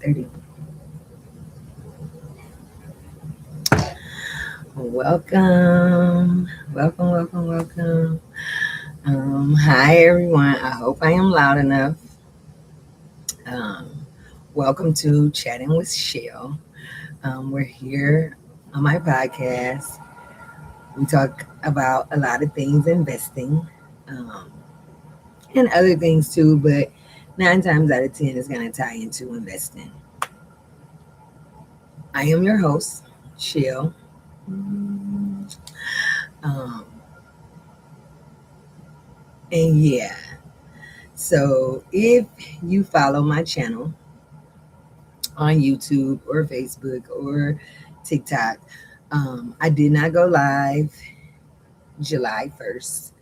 9:30. Welcome. Hi everyone. I hope I am loud enough. Um, Welcome to Chatting with Chell. We're here on my podcast. We talk about a lot of things investing, um, and other things too, but 9 times out of 10 is going to tie into investing. I am your host, Chell. Um, and yeah, so if you follow my channel on YouTube or Facebook or TikTok, I did not go live July 1st,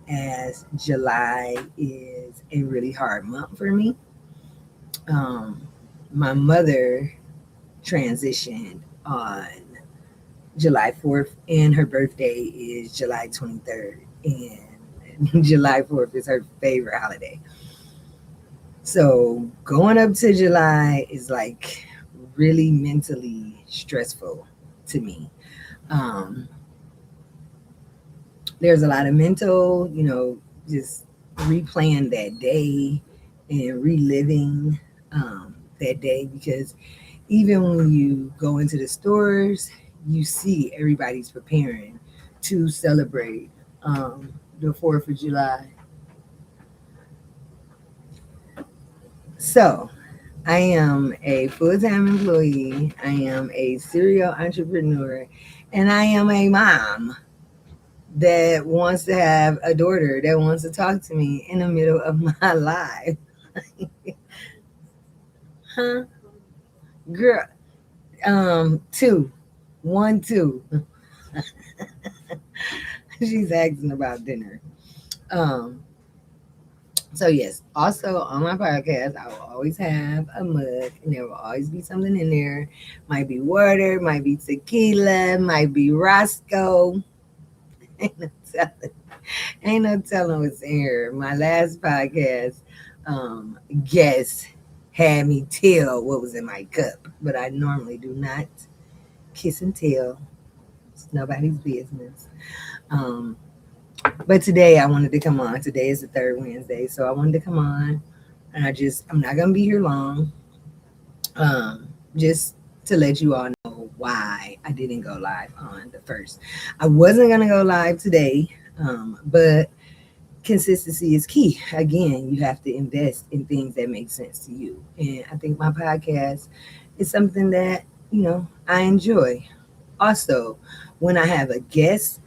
as July is a really hard month for me. Um, my mother transitioned on July 4th, and her birthday is July 23rd. And July 4th is her favorite holiday. So going up to July is like really mentally stressful to me. Um, there's a lot of mental, just replaying that day and reliving that day because even when you go into the stores, you see everybody's preparing to celebrate the 4th of July. So I am a full time employee, I am a serial entrepreneur, and I am a mom that wants to have a daughter that wants to talk to me in the middle of my life. Huh? Girl, two. One, two. She's asking about dinner. Um, so yes, also on my podcast, I will always have a mug and there will always be something in there. Might be water, might be tequila, might be Roscoe. Ain't no telling. Ain't no telling what's in here. My last podcast, guest had me tell what was in my cup, but I normally do not kiss and tell. It's nobody's business. Um, but today I wanted to come on. Today is the third Wednesday, so I wanted to come on, and I'm not gonna be here long. Just to let you all know why I didn't go live on the first. I wasn't gonna go live today, but consistency is key. Again, you have to invest in things that make sense to you. And I think my podcast is something that, I enjoy. Also, when I have a guest,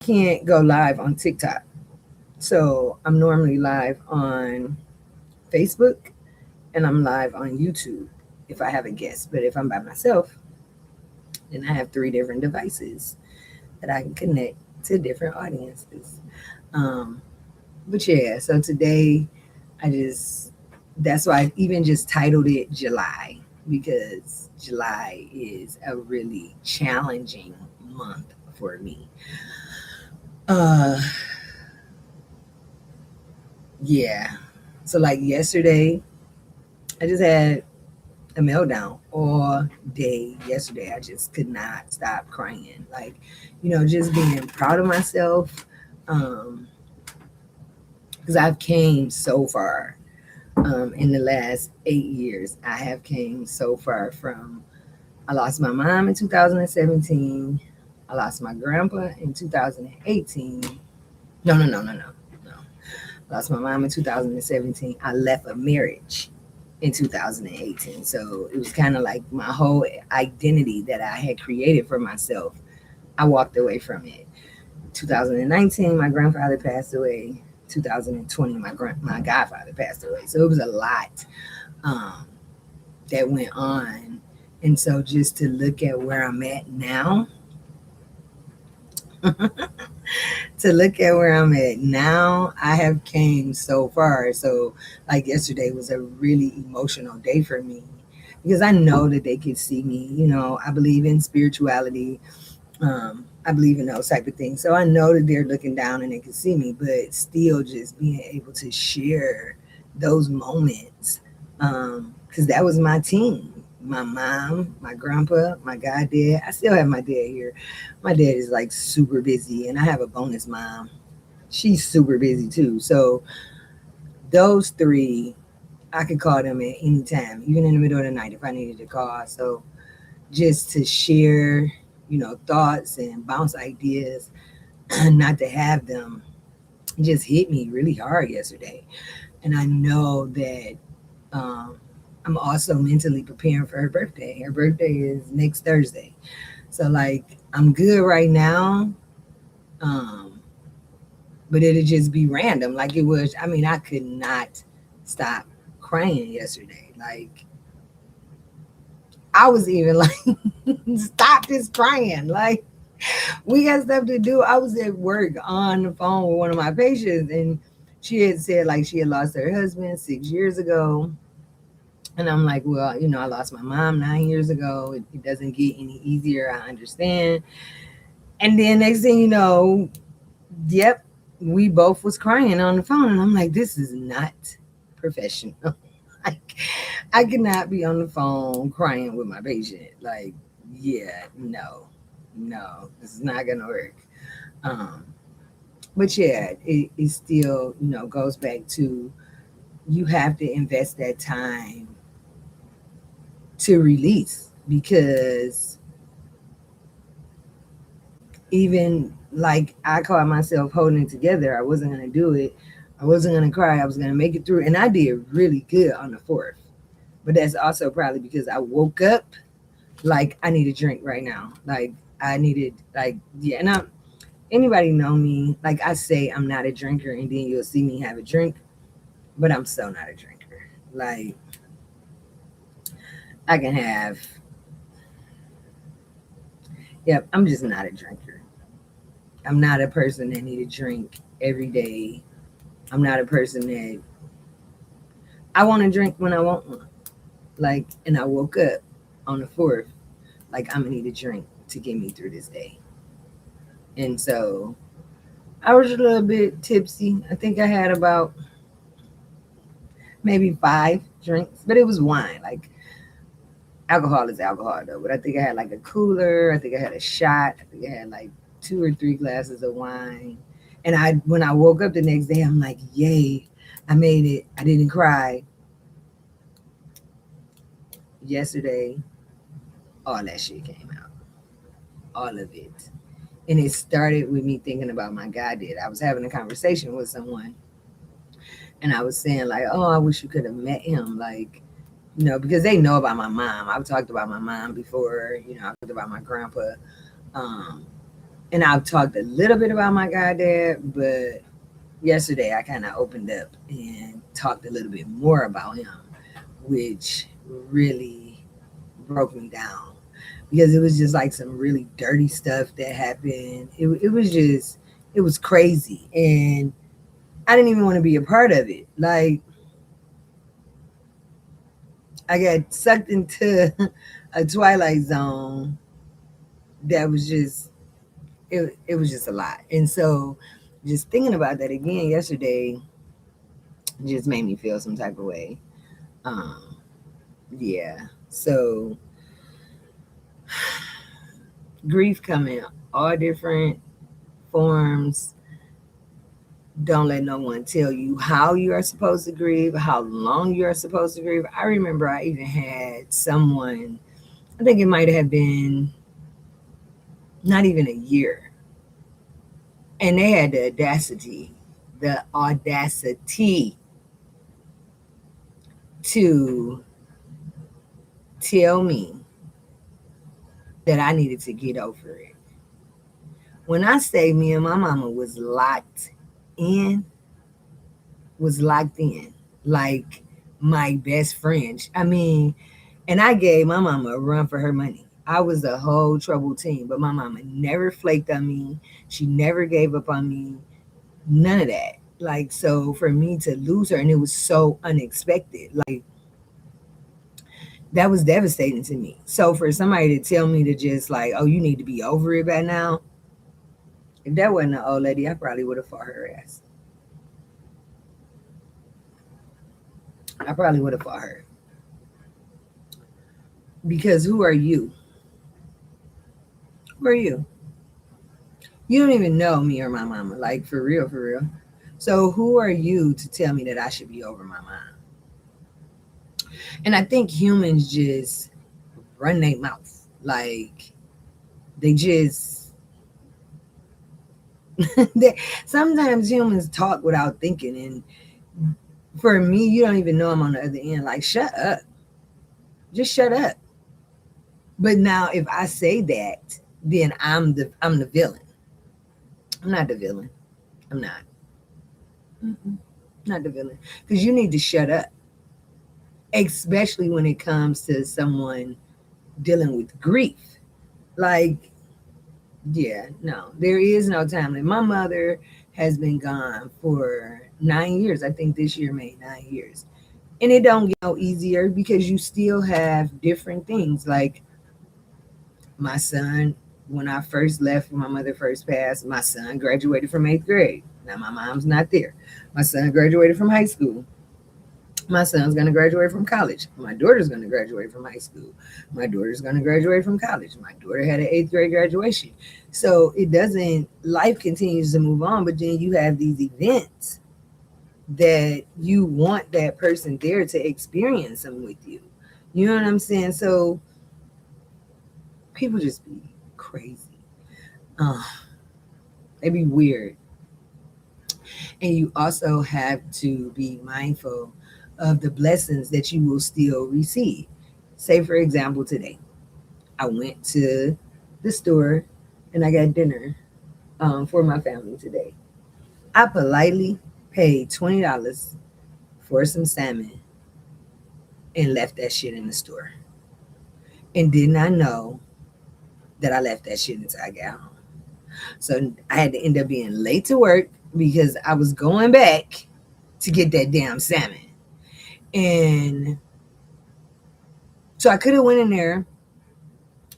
I can't go live on TikTok. So I'm normally live on Facebook and I'm live on YouTube if I have a guest. But if I'm by myself, then I have 3 different devices that I can connect to different audiences. Um, But yeah, so today that's why I even just titled it July, because July is a really challenging month for me. Uh, yeah. So like yesterday, I just had a meltdown all day yesterday. I just could not stop crying. Like, just being proud of myself. Because I've came so far. In the last 8 years, I have came so far from I lost my mom in 2017. I lost my grandpa in 2018. No. I lost my mom in 2017. I left a marriage in 2018. So it was kind of like my whole identity that I had created for myself. I walked away from it. 2019, my grandfather passed away. 2020, my godfather passed away. So it was a lot um, that went on. And so just to look at where I'm at now, I have came so far. So like yesterday was a really emotional day for me because I know that they could see me. I believe in spirituality. I believe in those type of things. So I know that they're looking down and they can see me, but still just being able to share those moments because that was my team. My mom, my grandpa, my goddad. I still have my dad here. My dad is like super busy, and I have a bonus mom. She's super busy too. So those three, I could call them at any time, even in the middle of the night if I needed to call. So just to share, thoughts and bounce ideas, not to have them just hit me really hard yesterday. And I know that um, I'm also mentally preparing for her birthday. Her birthday is next Thursday. So, like, I'm good right now, um, but it'll just be random. Like, it was, I mean, I could not stop crying yesterday. Like, I was even like, stop this crying. Like, we got stuff to do. I was at work on the phone with one of my patients, and she had said like she had lost her husband 6 years ago. And I'm like, well, I lost my mom 9 years ago. It doesn't get any easier. I understand. And then next thing you know, yep, we both was crying on the phone, and I'm like, this is not professional. Like, I cannot be on the phone crying with my patient. Like, yeah, no, this is not gonna work. Um, but yeah, it still, goes back to you have to invest that time to release, because even like I caught myself holding it together. I wasn't gonna do it. I wasn't gonna cry. I was gonna make it through, and I did really good on the fourth. But that's also probably because I woke up like I need a drink right now. Like I needed, like, yeah. And anybody know me? Like I say, I'm not a drinker, and then you'll see me have a drink, but I'm so not a drinker. Like I can have, yep. I'm just not a drinker. I'm not a person that need a drink every day. I'm not a person that I want to drink when I want one. Like, and I woke up on the fourth, like I'm gonna need a drink to get me through this day. And so I was a little bit tipsy. I think I had about maybe 5 drinks, but it was wine. Like alcohol is alcohol though. But I think I had like a cooler. I think I had a shot. I think I had like 2 or 3 glasses of wine. And when I woke up the next day, I'm like, yay, I made it. I didn't cry. Yesterday, all that shit came out. All of it. And it started with me thinking about my goddad. I was having a conversation with someone, and I was saying like, oh, I wish you could have met him. Like, because they know about my mom. I've talked about my mom before. I've talked about my grandpa. Um, and I've talked a little bit about my goddad, but yesterday I kind of opened up and talked a little bit more about him, which really broke me down, because it was just like some really dirty stuff that happened. It was just, it was crazy. And I didn't even want to be a part of it. Like, I got sucked into a twilight zone that was just, it was just a lot. And so just thinking about that again yesterday just made me feel some type of way. Um, yeah. So grief come in all different forms. Don't let no one tell you how you are supposed to grieve, how long you are supposed to grieve. I remember I even had someone, I think it might have been not even a year, and they had the audacity to tell me that I needed to get over it. When I say me and my mama in, was locked in, like my best friend. I mean, and I gave my mama a run for her money. I was the whole trouble team, but my mama never flaked on me. She never gave up on me. None of that. Like, so for me to lose her, and it was so unexpected, like, that was devastating to me. So for somebody to tell me to just like, oh, you need to be over it by now, if that wasn't an old lady, I probably would have fought her ass. I probably would have fought her. Because who are you? Who are you? You don't even know me or my mama, like for real, for real. So who are you to tell me that I should be over my mom? And I think humans just run their mouth. Like they just they, sometimes humans talk without thinking. And for me, you don't even know I'm on the other end. Like, shut up. Just shut up. But now if I say that, then I'm the villain. I'm not the villain. I'm not. Mm-mm. Not the villain. Because you need to shut up. Especially when it comes to someone dealing with grief. Like, yeah, no, there is no time limit. My mother has been gone for 9 years. I think this year made 9 years. And it don't get no easier because you still have different things. Like my son, when I first left, when my mother first passed, my son graduated from 8th grade. Now my mom's not there. My son graduated from high school. My son's going to graduate from college. My daughter's going to graduate from high school. My daughter's going to graduate from college. My daughter had an 8th grade graduation. So it doesn't, life continues to move on, but then you have these events that you want that person there to experience them with you. You know what I'm saying? So people just be crazy. Uh, they be weird. And you also have to be mindful of the blessings that you will still receive. Say, for example, today, I went to the store and I got dinner for my family today. I politely paid $20 for some salmon and left that shit in the store and did not know that I left that shit until I got home. So I had to end up being late to work because I was going back to get that damn salmon. And so I could have went in there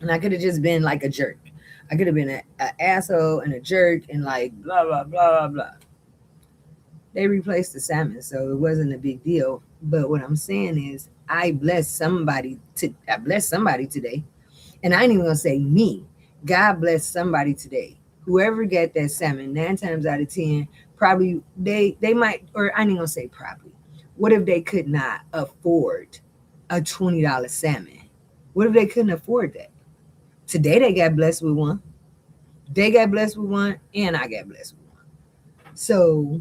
and I could have just been like a jerk. I could have been an asshole and a jerk and like blah blah blah blah blah. They replaced the salmon, so it wasn't a big deal. But what I'm saying is, I blessed somebody today, and I ain't even gonna say me. God bless somebody today. Whoever got that salmon, 9 times out of 10, probably they might, or I ain't gonna say probably. What if they could not afford a $20 salmon? What if they couldn't afford that? Today they got blessed with one. They got blessed with one, and I got blessed with one. So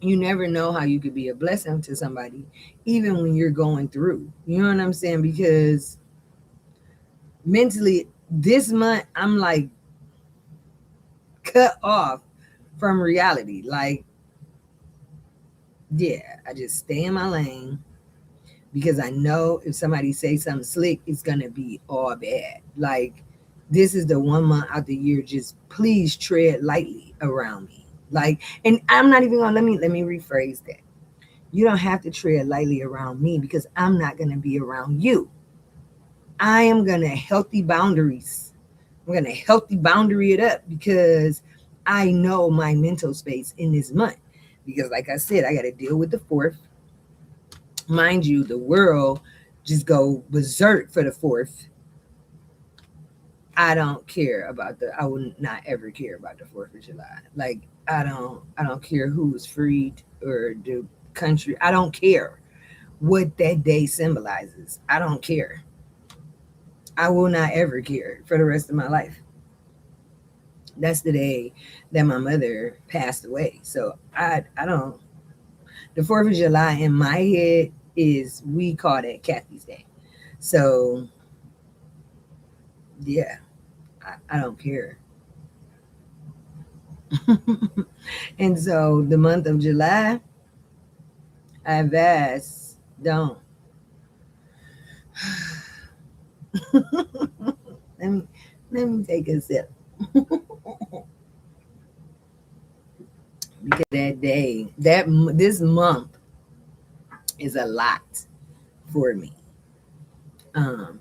you never know how you could be a blessing to somebody, even when you're going through. You know what I'm saying? Because mentally, this month, I'm like cut off from reality. Like, yeah, I just stay in my lane because I know if somebody say something slick, it's gonna be all bad. Like, this is the 1 month out the year. Just please tread lightly around me. Like, and I'm not even gonna let me rephrase that. You don't have to tread lightly around me because I'm not gonna be around you. I am gonna healthy boundaries. I'm gonna healthy boundary it up because I know my mental space in this month. Because like I said, I gotta deal with the fourth. Mind you, the world just go berserk for the fourth. I don't care about I will not ever care about the 4th of July. Like I don't care who was freed or the country. I don't care what that day symbolizes. I don't care. I will not ever care for the rest of my life. That's the day that my mother passed away. So I don't, the 4th of July in my head is, we call that Kathy's Day. So yeah, I don't care. And so the month of July, I've asked, don't. let me let me take a sip. Because that day, this month is a lot for me. Um,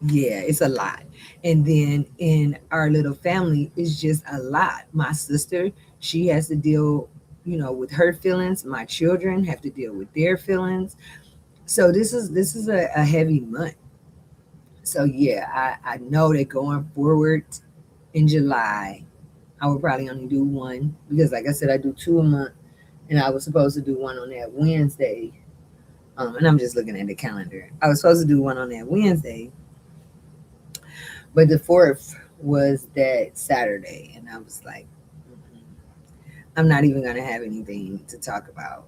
yeah, it's a lot. And then in our little family, it's just a lot. My sister, she has to deal, with her feelings. My children have to deal with their feelings. So this is a heavy month. So yeah, I know that going forward in July, I would probably only do one because, like I said, I do two a month, and I was supposed to do one on that Wednesday. And I'm just looking at the calendar. I was supposed to do one on that Wednesday, but the fourth was that Saturday, and I was like, "Mm-mm, I'm not even gonna have anything to talk about."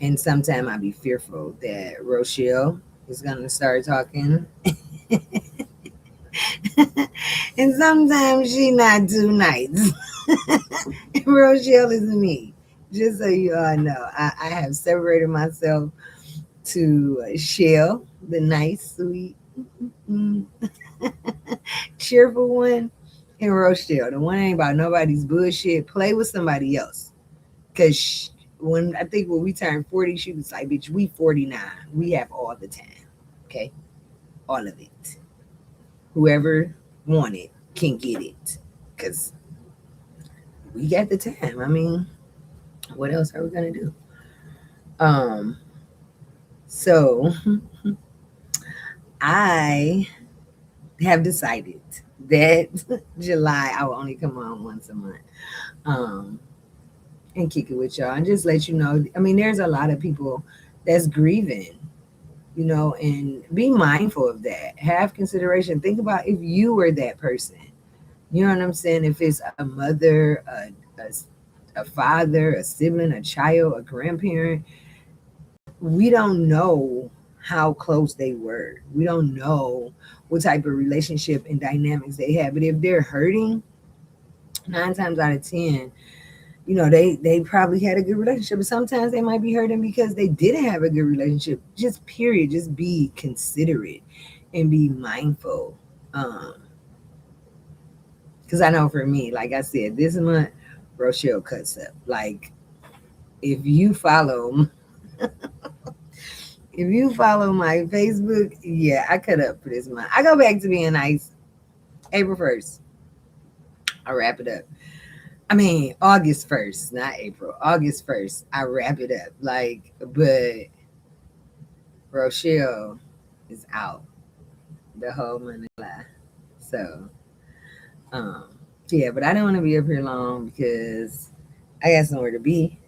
And sometimes I'd be fearful that Rochelle is gonna start talking, and sometimes she not too nice. Rochelle is me. Just so you all know, I have separated myself to Shell, the nice, sweet, mm, cheerful one, and Rochelle, the one that ain't about nobody's bullshit. Play with somebody else. Because when I think when we turned 40, she was like, bitch, we 49. We have all the time. Okay? All of it. Whoever want it can get it. Because we got the time. I mean, what else are we going to do? Um, so I have decided that July I will only come on once a month. Um, and kick it with y'all and just let you know. I mean, there's a lot of people that's grieving, and be mindful of that. Have consideration. Think about if you were that person. You know what I'm saying? If it's a mother, a father, a sibling, a child, a grandparent, we don't know how close they were. We don't know what type of relationship and dynamics they have. But if they're hurting, 9 times out of 10, they probably had a good relationship. But sometimes they might be hurting because they didn't have a good relationship. Just period. Just be considerate and be mindful. Because I know for me, like I said, this month Rochelle cuts up. Like if you follow if you follow my Facebook, yeah, I cut up for this month. I go back to being nice April 1st. I wrap it up. I mean, August 1st, not April. August 1st, I wrap it up. Like, but Rochelle is out the whole month of July. So, um, yeah, but I don't want to be up here long because I got somewhere to be.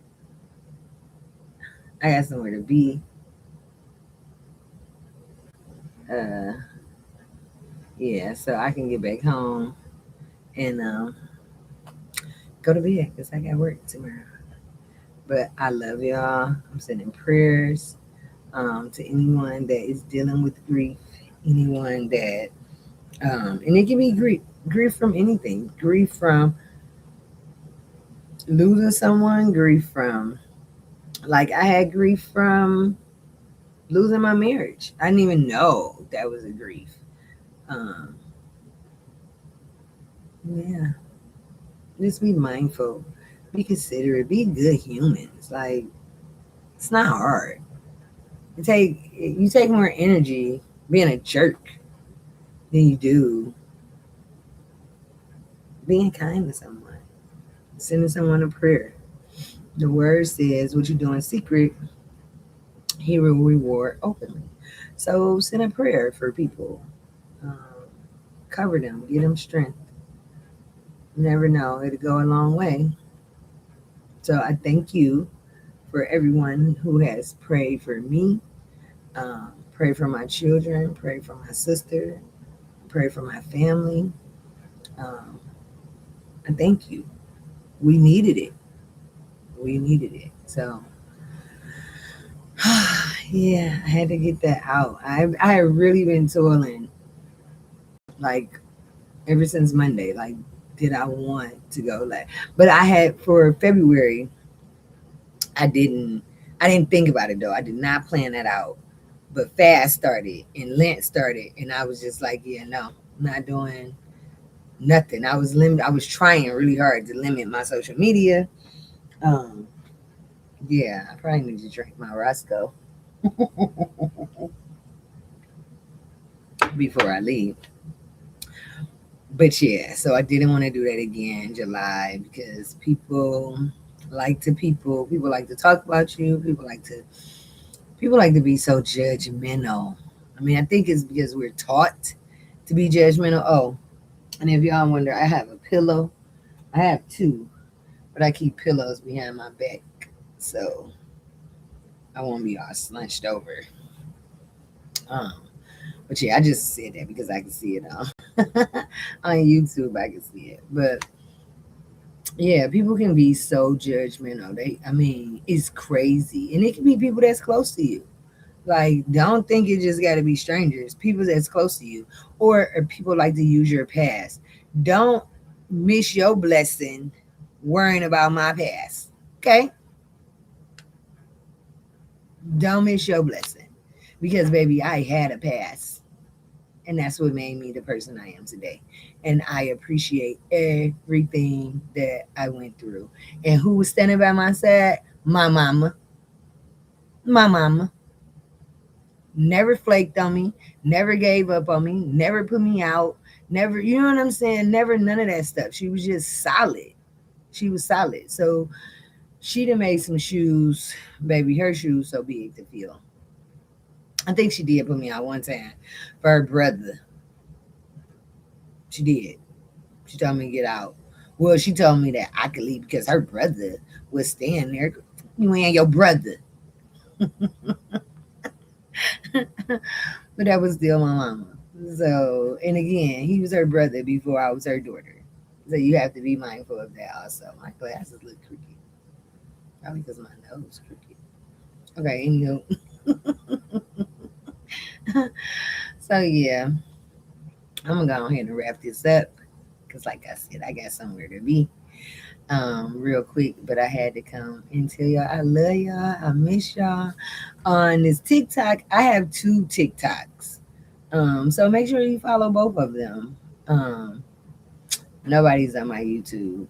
I got somewhere to be. Uh, yeah, so I can get back home and go to bed because I got work tomorrow. But I love y'all. I'm sending prayers to anyone that is dealing with grief, anyone that, and it can be grief from anything, grief from losing someone, grief from, like, I had grief from losing my marriage. I didn't even know that was a grief. Um, yeah, just be mindful, be considerate, be good humans. Like, it's not hard. You take more energy being a jerk than you do being kind to someone, sending someone a prayer. The word says, "What you do in secret, He will reward openly." So send a prayer for people. Um, Cover them, give them strength. You never know; it'll go a long way. So I thank you for everyone who has prayed for me. Pray for my children. Pray for my sister. Pray for my family. Um, I thank you. We needed it. We needed it. So, yeah, I had to get that out. I have really been toiling like ever since Monday. Like, did I want to go? Like, but I had for February. I didn't. I didn't think about it though. I did not plan that out. But fast started and Lent started, and I was just like, yeah, no, I'm not doing nothing. I was trying really hard to limit my social media. Um, yeah, I probably need to drink my Roscoe before I leave. But yeah, so I didn't want to do that again in July because people like to talk about you. People like to People like to be so judgmental. I mean, I think it's because we're taught to be judgmental. Oh, and if y'all wonder, I have a pillow. I have two, but I keep pillows behind my back, so I won't be all slunched over. Um, but yeah, I just said that because I can see it on on YouTube. I can see it, but yeah, people can be so judgmental. I mean, it's crazy, and it can be people that's close to you. Like, don't think it just got to be strangers, people that's close to you, or people like to use your past. Don't miss your blessing worrying about my past. Okay, don't miss your blessing because baby, I had a past, and that's what made me the person I am today. And I appreciate everything that I went through. And who was standing by my side? My mama. My mama never flaked on me, never gave up on me, never put me out, never, you know what I'm saying? Never, none of that stuff. She was just solid. She was solid. So she done made some shoes, baby, her shoes so big to feel. I think she did put me out one time for her brother. She did. She told me to get out. Well, she told me that I could leave because her brother was staying there. You and your brother. But that was still my mama. So, and again, he was her brother before I was her daughter. So you have to be mindful of that also. My glasses look crooked. Probably because my nose crooked. Okay, anywho. So yeah, I'm gonna go ahead and wrap this up. Cause like I said, I got somewhere to be. Real quick, but I had to come and tell y'all I love y'all. I miss y'all. On this TikTok, I have two TikToks. So make sure you follow both of them. Nobody's on my YouTube.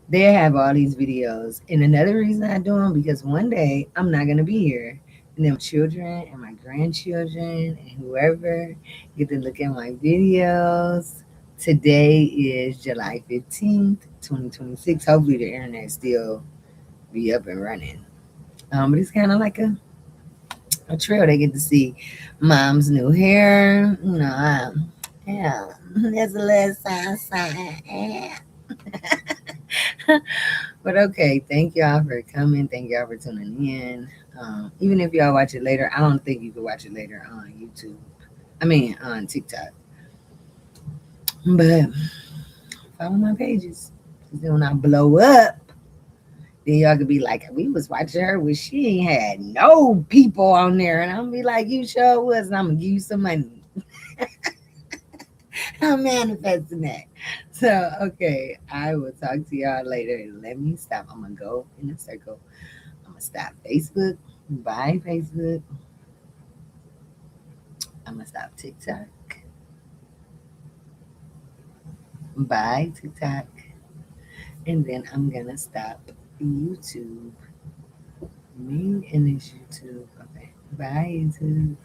They have all these videos. And another reason I do them because one day I'm not gonna be here. And then my children and my grandchildren and whoever get to look at my videos. Today is July 15th, 2026. Hopefully the internet still be up and running. But it's kind of like a trail. They get to see mom's new hair. Yeah, there's a little sunshine. Yeah. But okay, thank y'all for coming. Thank y'all for tuning in. Even if y'all watch it later, I don't think you can watch it later on YouTube. I mean, on TikTok. But follow my pages. Because then when I blow up, then y'all could be like, we was watching her when she ain't had no people on there. And I'm be like, you sure was. And I'm going to give you some money. I'm manifesting that. So, okay, I will talk to y'all later. Let me stop. I'm going to go in a circle. I'm going to stop Facebook. Bye, Facebook. I'm going to stop TikTok. Bye, TikTok. And then I'm going to stop YouTube. Me and this YouTube. Okay. Bye, YouTube.